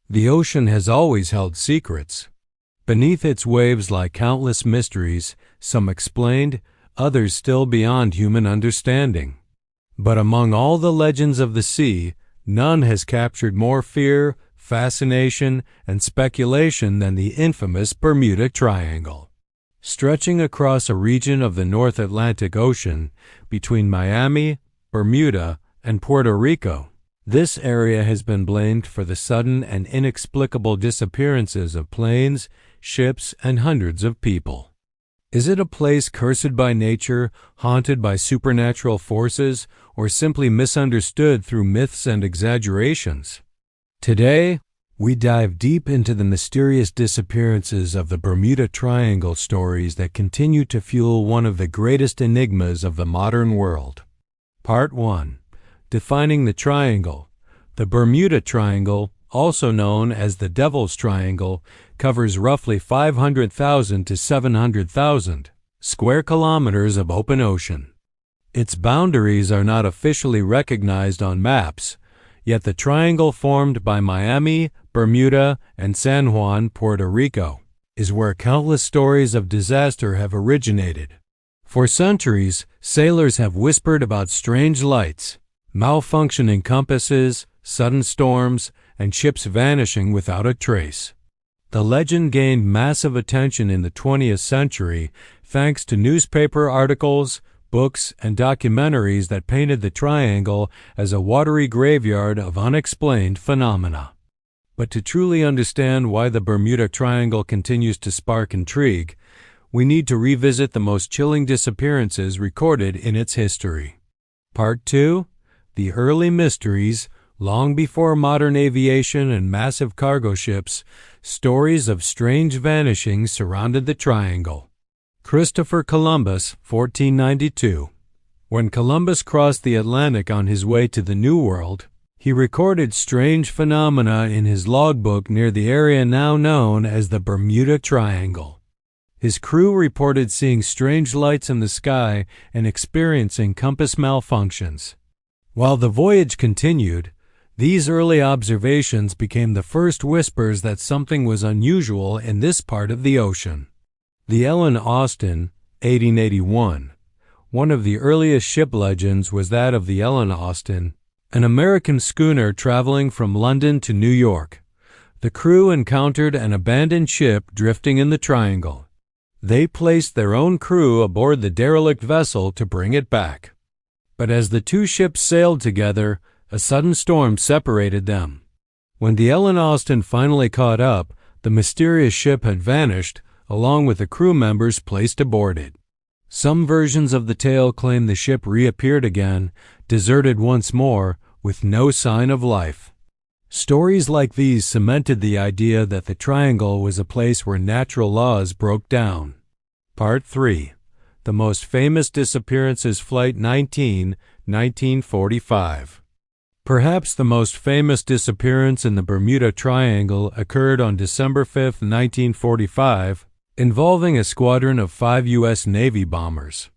The ocean has always held secrets. Beneath its waves lie countless mysteries, some explained, others still beyond human understanding. But among all the legends of the sea, none has captured more fear, fascination, and speculation than the infamous Bermuda Triangle. Stretching across a region of the North Atlantic Ocean between Miami, Bermuda, and Puerto Rico, this area has been blamed for the sudden and inexplicable disappearances of planes, ships, and hundreds of people. Is it a place cursed by nature, haunted by supernatural forces, or simply misunderstood through myths and exaggerations? Today, we dive deep into the mysterious disappearances of the Bermuda Triangle stories that continue to fuel one of the greatest enigmas of the modern world. Part 1. Defining the Triangle. The Bermuda Triangle, also known as the Devil's Triangle, covers roughly 500,000 to 700,000 square kilometers of open ocean. Its boundaries are not officially recognized on maps, yet the triangle formed by Miami, Bermuda, and San Juan, Puerto Rico, is where countless stories of disaster have originated. For centuries, sailors have whispered about strange lights, malfunctioning compasses, sudden storms, and ships vanishing without a trace. The legend gained massive attention in the 20th century thanks to newspaper articles, books, and documentaries that painted the triangle as a watery graveyard of unexplained phenomena. But to truly understand why the Bermuda Triangle continues to spark intrigue, we need to revisit the most chilling disappearances recorded in its history. Part 2. The Early Mysteries. Long before modern aviation and massive cargo ships, stories of strange vanishings surrounded the triangle. Christopher Columbus, 1492. When Columbus crossed the Atlantic on his way to the New World, he recorded strange phenomena in his logbook near the area now known as the Bermuda Triangle. His crew reported seeing strange lights in the sky and experiencing compass malfunctions. While the voyage continued, these early observations became the first whispers that something was unusual in this part of the ocean. The Ellen Austin, 1881. One of the earliest ship legends was that of the Ellen Austin, an American schooner traveling from London to New York. The crew encountered an abandoned ship drifting in the triangle. They placed their own crew aboard the derelict vessel to bring it back. But as the two ships sailed together, a sudden storm separated them. When the Ellen Austin finally caught up, the mysterious ship had vanished, along with the crew members placed aboard it. Some versions of the tale claim the ship reappeared again, deserted once more, with no sign of life. Stories like these cemented the idea that the Triangle was a place where natural laws broke down. Part 3. The most famous disappearances. Flight 19, 1945. Perhaps the most famous disappearance in the Bermuda Triangle occurred on December 5, 1945, involving a squadron of 5 U.S. Navy bombers.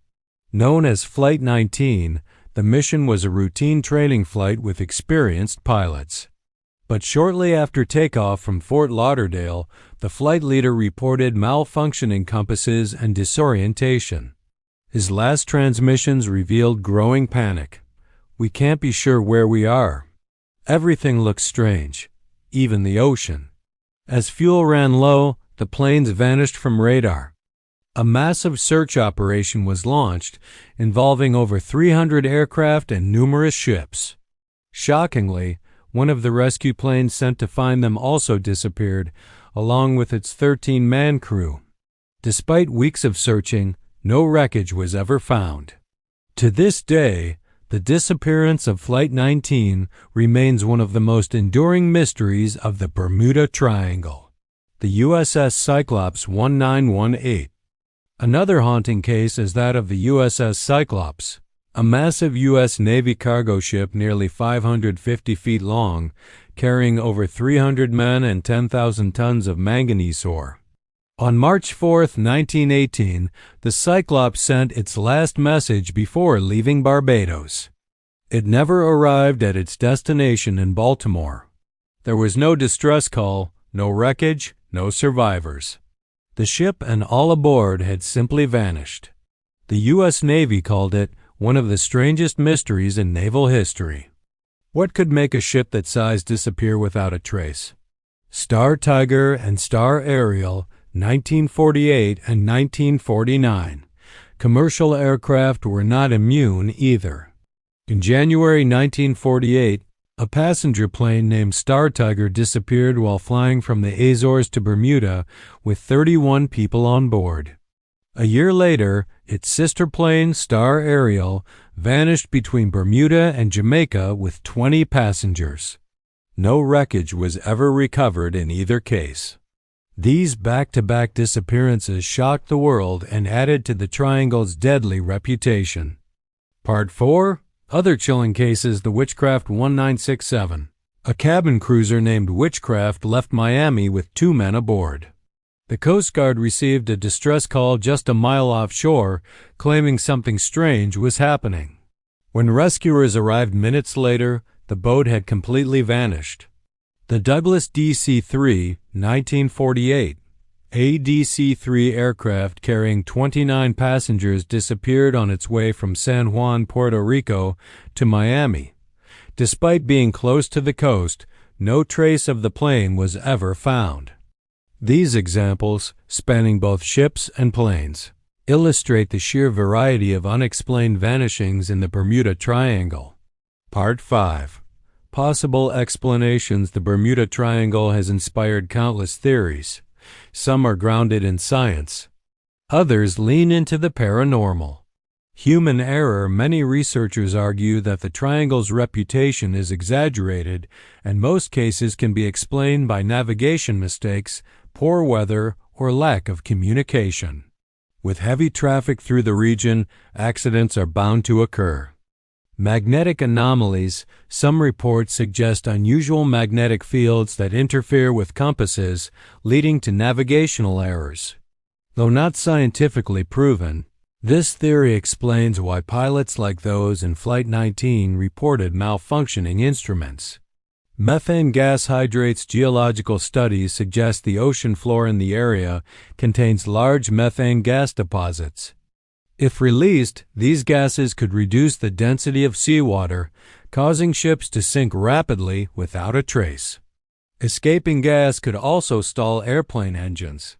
Known as Flight 19, the mission was a routine training flight with experienced pilots. But shortly after takeoff from Fort Lauderdale, the flight leader reported malfunctioning compasses and disorientation. His last transmissions revealed growing panic. We can't be sure where we are. Everything looks strange, even the ocean. As fuel ran low, the planes vanished from radar. A massive search operation was launched, involving over 300 aircraft and numerous ships. Shockingly, one of the rescue planes sent to find them also disappeared, along with its 13-man crew. Despite weeks of searching, no wreckage was ever found. To this day, the disappearance of Flight 19 remains one of the most enduring mysteries of the Bermuda Triangle. The USS Cyclops 1918. Another haunting case is that of the USS Cyclops, a massive U.S. Navy cargo ship nearly 550 feet long, carrying over 300 men and 10,000 tons of manganese ore. On March 4, 1918, the Cyclops sent its last message before leaving Barbados. It never arrived at its destination in Baltimore. There was no distress call, no wreckage, no survivors. The ship and all aboard had simply vanished. The U.S. Navy called it one of the strangest mysteries in naval history. What could make a ship that size disappear without a trace? Star Tiger and Star Ariel, 1948 and 1949. Commercial aircraft were not immune either. In January 1948, a passenger plane named Star Tiger disappeared while flying from the Azores to Bermuda with 31 people on board. A year later, its sister plane, Star Ariel, vanished between Bermuda and Jamaica with 20 passengers. No wreckage was ever recovered in either case. These back-to-back disappearances shocked the world and added to the triangle's deadly reputation. Part 4. Other chilling cases. The Witchcraft 1967. A cabin cruiser named Witchcraft left Miami with 2 men aboard. The Coast Guard received a distress call just a mile offshore, claiming something strange was happening. When rescuers arrived minutes later, the boat had completely vanished. The Douglas DC-3, 1948, a DC-3 aircraft carrying 29 passengers disappeared on its way from San Juan, Puerto Rico to Miami. Despite being close to the coast, no trace of the plane was ever found. These examples, spanning both ships and planes, illustrate the sheer variety of unexplained vanishings in the Bermuda Triangle. Part 5. Possible explanations. The Bermuda Triangle has inspired countless theories. Some are grounded in science. Others lean into the paranormal. Human error. Many researchers argue that the triangle's reputation is exaggerated, and most cases can be explained by navigation mistakes, poor weather, or lack of communication. With heavy traffic through the region, accidents are bound to occur. Magnetic anomalies. Some reports suggest unusual magnetic fields that interfere with compasses, leading to navigational errors. Though not scientifically proven, this theory explains why pilots like those in Flight 19 reported malfunctioning instruments. Methane gas hydrates. Geological studies suggest the ocean floor in the area contains large methane gas deposits. If released, these gases could reduce the density of seawater, causing ships to sink rapidly without a trace. Escaping gas could also stall airplane engines.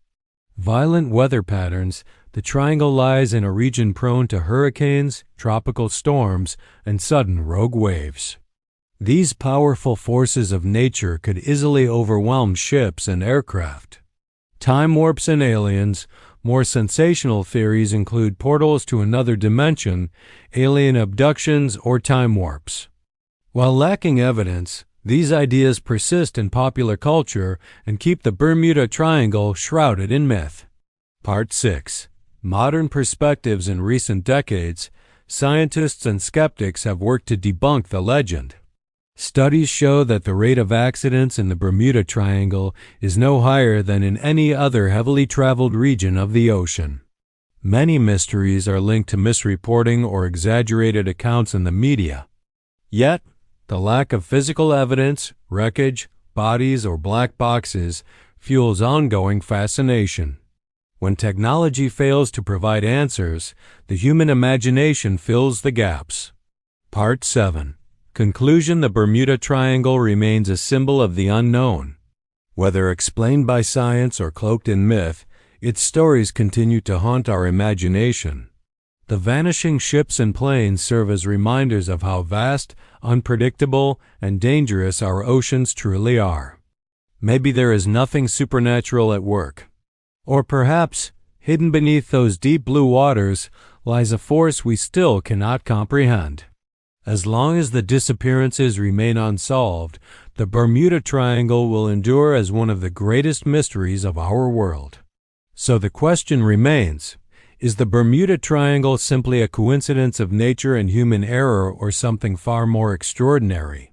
Violent weather patterns. The triangle lies in a region prone to hurricanes, tropical storms, and sudden rogue waves. These powerful forces of nature could easily overwhelm ships and aircraft. Time warps and aliens. More sensational theories include portals to another dimension, alien abductions, or time warps. While lacking evidence, these ideas persist in popular culture and keep the Bermuda Triangle shrouded in myth. Part 6. Modern perspectives. In recent decades, scientists and skeptics have worked to debunk the legend. Studies show that the rate of accidents in the Bermuda Triangle is no higher than in any other heavily traveled region of the ocean. Many mysteries are linked to misreporting or exaggerated accounts in the media. Yet, the lack of physical evidence, wreckage, bodies, or black boxes fuels ongoing fascination. When technology fails to provide answers, the human imagination fills the gaps. Part 7. Conclusion. The Bermuda Triangle remains a symbol of the unknown. Whether explained by science or cloaked in myth, its stories continue to haunt our imagination. The vanishing ships and planes serve as reminders of how vast, unpredictable, and dangerous our oceans truly are. Maybe there is nothing supernatural at work. Or perhaps, hidden beneath those deep blue waters, lies a force we still cannot comprehend. As long as the disappearances remain unsolved, the Bermuda Triangle will endure as one of the greatest mysteries of our world. So the question remains, is the Bermuda Triangle simply a coincidence of nature and human error or something far more extraordinary?